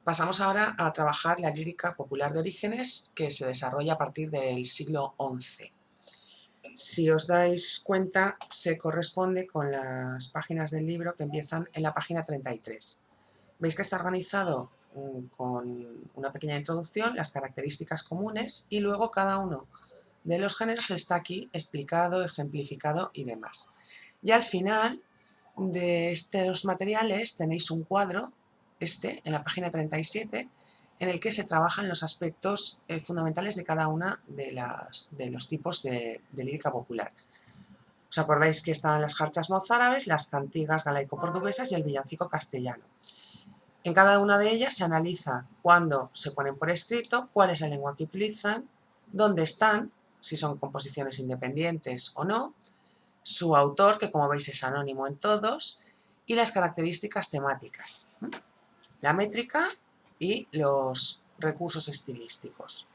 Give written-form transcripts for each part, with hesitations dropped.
Pasamos ahora a trabajar la lírica popular de Orígenes, que se desarrolla a partir del siglo XI. Si os dais cuenta, se corresponde con las páginas del libro que empiezan en la página 33. Veis que está organizado con una pequeña introducción, las características comunes, y luego cada uno de los géneros está aquí explicado, ejemplificado y demás. Y al final de estos materiales tenéis un cuadro, en la página 37, en el que se trabajan los aspectos fundamentales de cada una de los tipos de lírica popular. ¿Os acordáis que estaban las jarchas mozárabes, las cantigas galaico-portuguesas y el villancico castellano? En cada una de ellas se analiza cuándo se ponen por escrito, cuál es la lengua que utilizan, dónde están, si son composiciones independientes o no, su autor, que como veis es anónimo en todos, y las características temáticas, la métrica y los recursos estilísticos.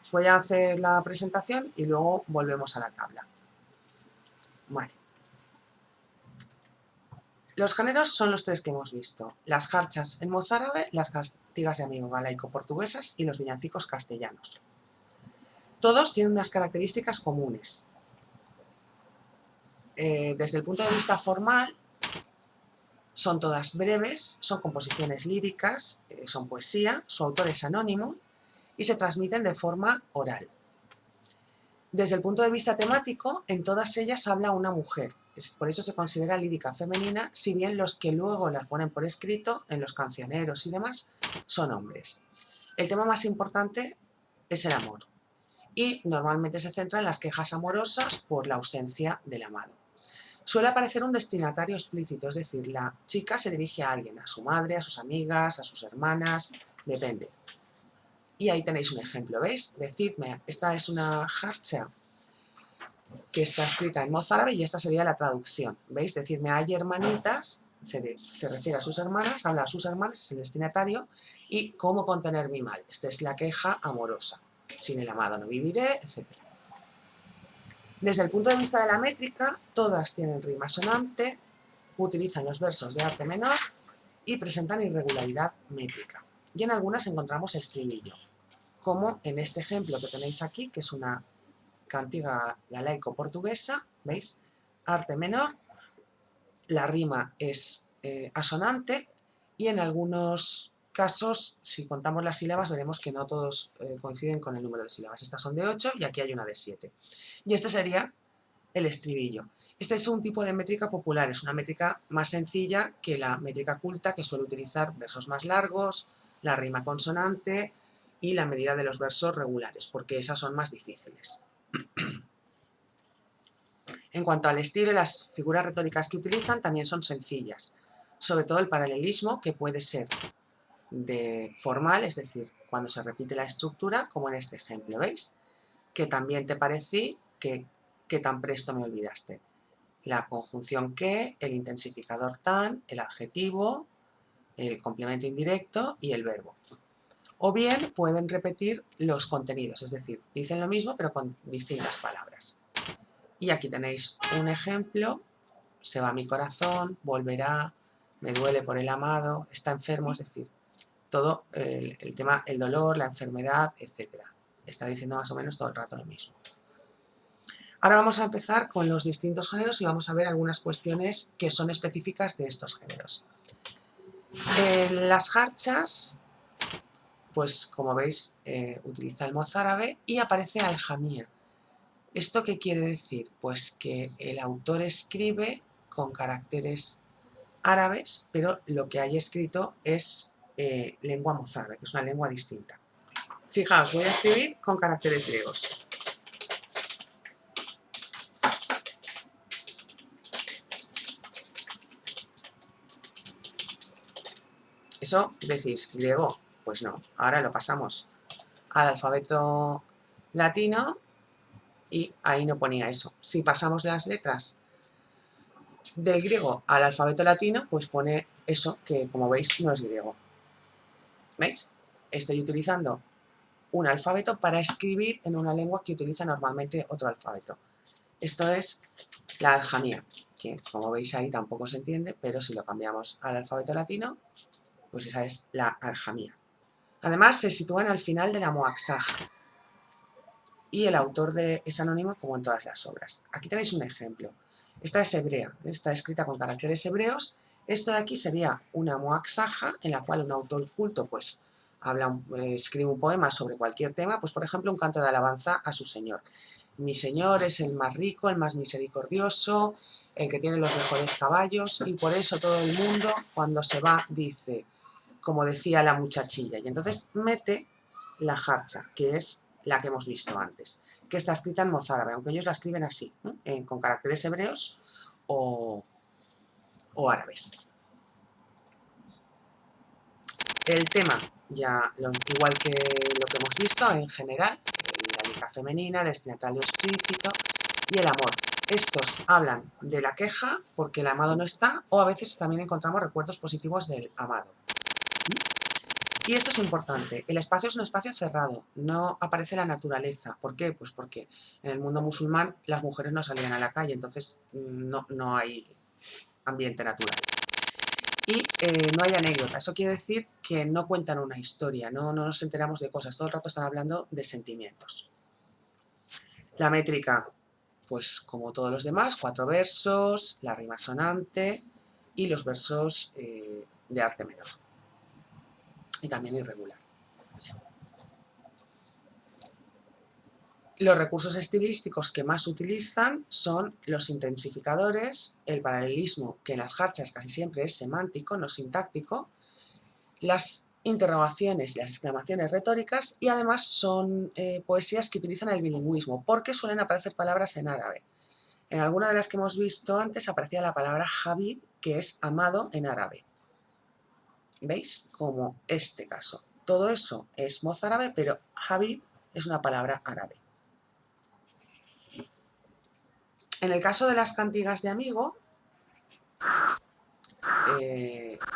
Os voy a hacer la presentación y luego volvemos a la tabla. Vale. Los géneros son los tres que hemos visto: las jarchas en mozárabe, las cantigas de amigo galaico-portuguesas y los villancicos castellanos. Todos tienen unas características comunes. Desde el punto de vista formal, son todas breves, son composiciones líricas, son poesía, su autor es anónimo y se transmiten de forma oral. Desde el punto de vista temático, en todas ellas habla una mujer, por eso se considera lírica femenina, si bien los que luego las ponen por escrito, en los cancioneros y demás, son hombres. El tema más importante es el amor, y normalmente se centra en las quejas amorosas por la ausencia del amado. Suele aparecer un destinatario explícito, es decir, la chica se dirige a alguien, a su madre, a sus amigas, a sus hermanas, depende. Y ahí tenéis un ejemplo, ¿veis? Decidme, esta es una jarcha que está escrita en mozárabe y esta sería la traducción, ¿veis? Decidme, hay hermanitas, se refiere a sus hermanas, habla a sus hermanas, es el destinatario, y cómo contener mi mal, esta es la queja amorosa, sin el amado no viviré, etc. Desde el punto de vista de la métrica, todas tienen rima sonante, utilizan los versos de arte menor y presentan irregularidad métrica. Y en algunas encontramos estribillo, como en este ejemplo que tenéis aquí, que es una cantiga galaico-portuguesa, ¿veis? Arte menor, la rima es asonante y en algunos casos, si contamos las sílabas, veremos que no todos coinciden con el número de sílabas. Estas son de 8 y aquí hay una de 7. Y este sería el estribillo. Este es un tipo de métrica popular, es una métrica más sencilla que la métrica culta, que suele utilizar versos más largos, la rima consonante y la medida de los versos regulares, porque esas son más difíciles. En cuanto al estilo, las figuras retóricas que utilizan también son sencillas, sobre todo el paralelismo, que puede ser de formal, es decir, cuando se repite la estructura, como en este ejemplo, ¿veis? Que también te parecí, que tan presto me olvidaste. La conjunción que, el intensificador tan, el adjetivo, el complemento indirecto y el verbo. O bien pueden repetir los contenidos, es decir, dicen lo mismo pero con distintas palabras. Y aquí tenéis un ejemplo: se va mi corazón, volverá, me duele por el amado, está enfermo, es decir, todo el tema, el dolor, la enfermedad, etc. Está diciendo más o menos todo el rato lo mismo. Ahora vamos a empezar con los distintos géneros y vamos a ver algunas cuestiones que son específicas de estos géneros. Las jarchas, pues como veis, utiliza el mozárabe y aparece aljamía. ¿Esto qué quiere decir? Pues que el autor escribe con caracteres árabes, pero lo que hay escrito es lengua mozárabe, que es una lengua distinta. Fijaos, voy a escribir con caracteres griegos. Eso decís, griego, pues no, ahora lo pasamos al alfabeto latino y ahí no ponía eso. Si pasamos las letras del griego al alfabeto latino, pues pone eso, que como veis no es griego. ¿Veis? Estoy utilizando un alfabeto para escribir en una lengua que utiliza normalmente otro alfabeto. Esto es la aljamía, que como veis ahí tampoco se entiende, pero si lo cambiamos al alfabeto latino, pues esa es la aljamía. Además, se sitúan al final de la Moaxaja y el autor es anónimo como en todas las obras. Aquí tenéis un ejemplo. Esta es hebrea, está escrita con caracteres hebreos. Esto de aquí sería una Moaxaja en la cual un autor culto pues escribe un poema sobre cualquier tema, pues por ejemplo un canto de alabanza a su Señor. Mi Señor es el más rico, el más misericordioso, el que tiene los mejores caballos, y por eso todo el mundo cuando se va dice, como decía la muchachilla, y entonces mete la jarcha, que es la que hemos visto antes, que está escrita en mozárabe, aunque ellos la escriben así, con caracteres hebreos o árabes. El tema, ya igual que lo que hemos visto en general, la lírica femenina, destinatario explícito y el amor. Estos hablan de la queja porque el amado no está, o a veces también encontramos recuerdos positivos del amado. Y esto es importante, el espacio es un espacio cerrado, no aparece la naturaleza. ¿Por qué? Pues porque en el mundo musulmán las mujeres no salían a la calle, entonces no hay ambiente natural. Y no hay anécdota, eso quiere decir que no cuentan una historia, no nos enteramos de cosas, todo el rato están hablando de sentimientos. La métrica, pues como todos los demás, 4 versos, la rima sonante y los versos de arte menor. Y también irregular. Los recursos estilísticos que más utilizan son los intensificadores, el paralelismo, que en las jarchas casi siempre es semántico, no sintáctico, las interrogaciones y las exclamaciones retóricas, y además son poesías que utilizan el bilingüismo, porque suelen aparecer palabras en árabe. En alguna de las que hemos visto antes aparecía la palabra Habib, que es amado en árabe. ¿Veis? Como este caso. Todo eso es mozárabe, pero Habib es una palabra árabe. En el caso de las cantigas de amigo,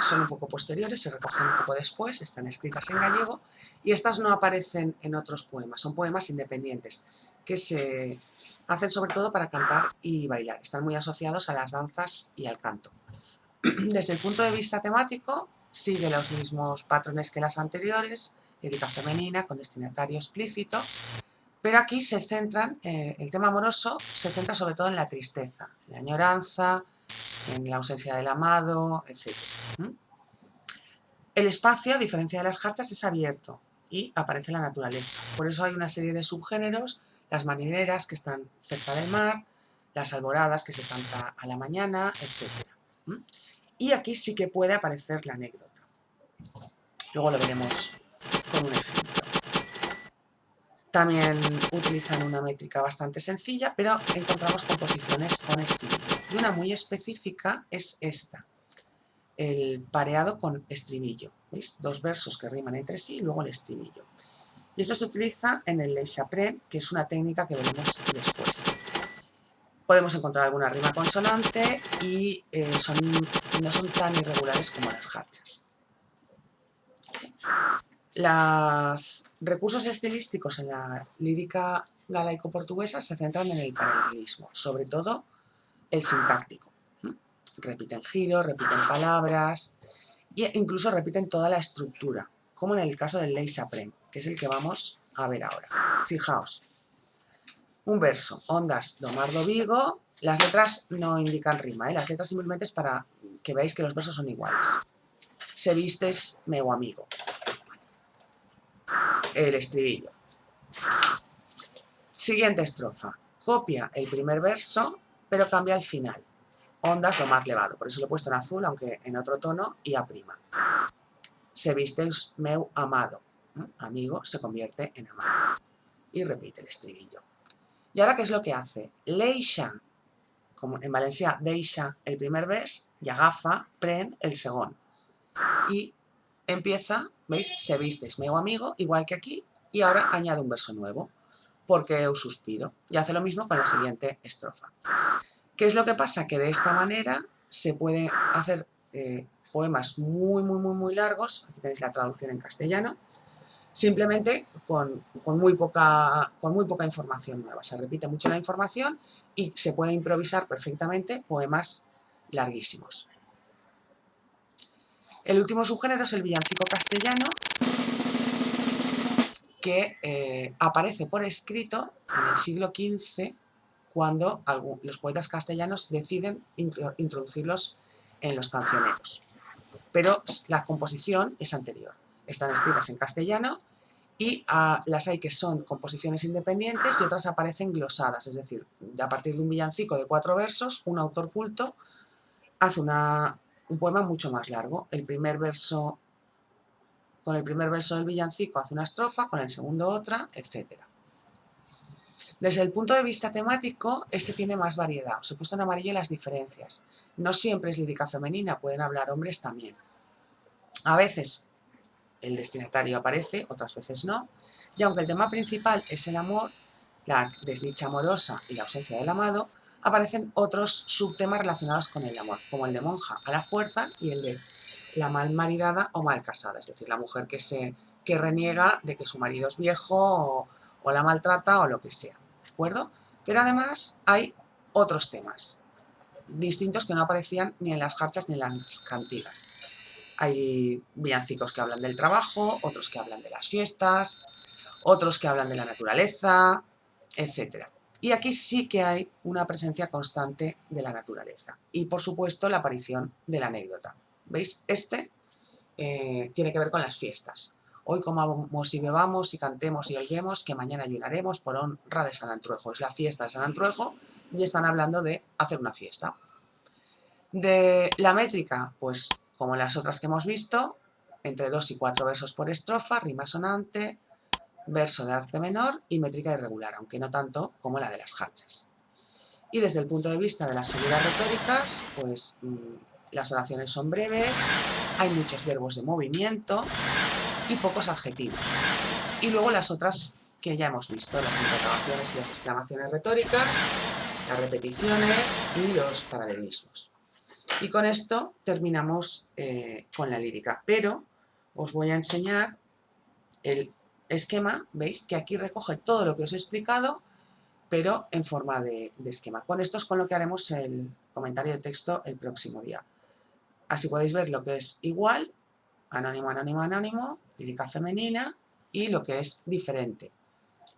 son un poco posteriores, se recogen un poco después, están escritas en gallego, y estas no aparecen en otros poemas, son poemas independientes, que se hacen sobre todo para cantar y bailar, están muy asociados a las danzas y al canto. Desde el punto de vista temático, sigue los mismos patrones que las anteriores, lírica femenina con destinatario explícito, pero aquí se centran, el tema amoroso se centra sobre todo en la tristeza, en la añoranza, en la ausencia del amado, etc. El espacio, a diferencia de las jarchas, es abierto y aparece la naturaleza. Por eso hay una serie de subgéneros, las marineras que están cerca del mar, las alboradas que se canta a la mañana, etc. Y aquí sí que puede aparecer la anécdota. Luego lo veremos con un ejemplo. También utilizan una métrica bastante sencilla, pero encontramos composiciones con estribillo. Y una muy específica es esta, el pareado con estribillo. ¿Veis? 2 versos que riman entre sí y luego el estribillo. Y eso se utiliza en el Leixapren, que es una técnica que veremos después. Podemos encontrar alguna rima consonante y no son tan irregulares como las jarchas. Los recursos estilísticos en la lírica galaico-portuguesa se centran en el paralelismo, sobre todo el sintáctico. Repiten giros, repiten palabras e incluso repiten toda la estructura, como en el caso del Leixapren, que es el que vamos a ver ahora. Fijaos, un verso, ondas do mar do Vigo, las letras no indican rima, las letras simplemente es para que veáis que los versos son iguales. Se vistes meu amigo. El estribillo. Siguiente estrofa. Copia el primer verso, pero cambia el final. Ondas do mar levado. Por eso lo he puesto en azul, aunque en otro tono, y a'. Se vistes meu amado. Amigo se convierte en amado. Y repite el estribillo. ¿Y ahora qué es lo que hace? Leixa, como en valencià, deixa el primer vers y agafa, pren el segon. Y empieza, ¿veis? Se vistes meu amigo, igual que aquí, y ahora añade un verso nuevo, porque eu suspiro, y hace lo mismo con la siguiente estrofa. ¿Qué es lo que pasa? Que de esta manera se pueden hacer poemas muy largos, aquí tenéis la traducción en castellano, simplemente con muy poca información nueva. Se repite mucho la información y se puede improvisar perfectamente poemas larguísimos. El último subgénero es el villancico castellano, que aparece por escrito en el siglo XV, cuando los poetas castellanos deciden introducirlos en los cancioneros. Pero la composición es anterior. Están escritas en castellano y las hay que son composiciones independientes y otras aparecen glosadas, es decir, a partir de un villancico de 4 versos, un autor culto hace un poema mucho más largo. Con el primer verso del villancico hace una estrofa, con el segundo otra, etc. Desde el punto de vista temático, este tiene más variedad. Os he puesto en amarillo las diferencias. No siempre es lírica femenina, pueden hablar hombres también. A veces el destinatario aparece, otras veces no, y aunque el tema principal es el amor, la desdicha amorosa y la ausencia del amado, aparecen otros subtemas relacionados con el amor, como el de monja a la fuerza y el de la mal maridada o mal casada, es decir, la mujer que reniega de que su marido es viejo o la maltrata o lo que sea, ¿de acuerdo? Pero además hay otros temas distintos que no aparecían ni en las jarchas ni en las cantigas. Hay villancicos que hablan del trabajo, otros que hablan de las fiestas, otros que hablan de la naturaleza, etc. Y aquí sí que hay una presencia constante de la naturaleza y, por supuesto, la aparición de la anécdota. ¿Veis? Tiene que ver con las fiestas. Hoy comamos y bebamos y cantemos y holguemos, que mañana ayunaremos por honra de San Antruejo. Es la fiesta de San Antruejo y están hablando de hacer una fiesta. De la métrica, pues como las otras que hemos visto, entre 2 y 4 versos por estrofa, rima sonante, verso de arte menor y métrica irregular, aunque no tanto como la de las jarchas. Y desde el punto de vista de las figuras retóricas, pues las oraciones son breves, hay muchos verbos de movimiento y pocos adjetivos. Y luego las otras que ya hemos visto, las interrogaciones y las exclamaciones retóricas, las repeticiones y los paralelismos. Y con esto terminamos con la lírica, pero os voy a enseñar el esquema. Veis que aquí recoge todo lo que os he explicado, pero en forma de esquema. Con esto es con lo que haremos el comentario de texto el próximo día. Así podéis ver lo que es igual, anónimo, anónimo, anónimo, lírica femenina, y lo que es diferente.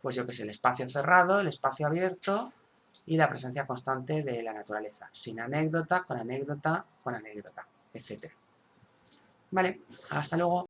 Pues yo que sé, el espacio cerrado, el espacio abierto y la presencia constante de la naturaleza, sin anécdota, con anécdota, etc. Vale, hasta luego.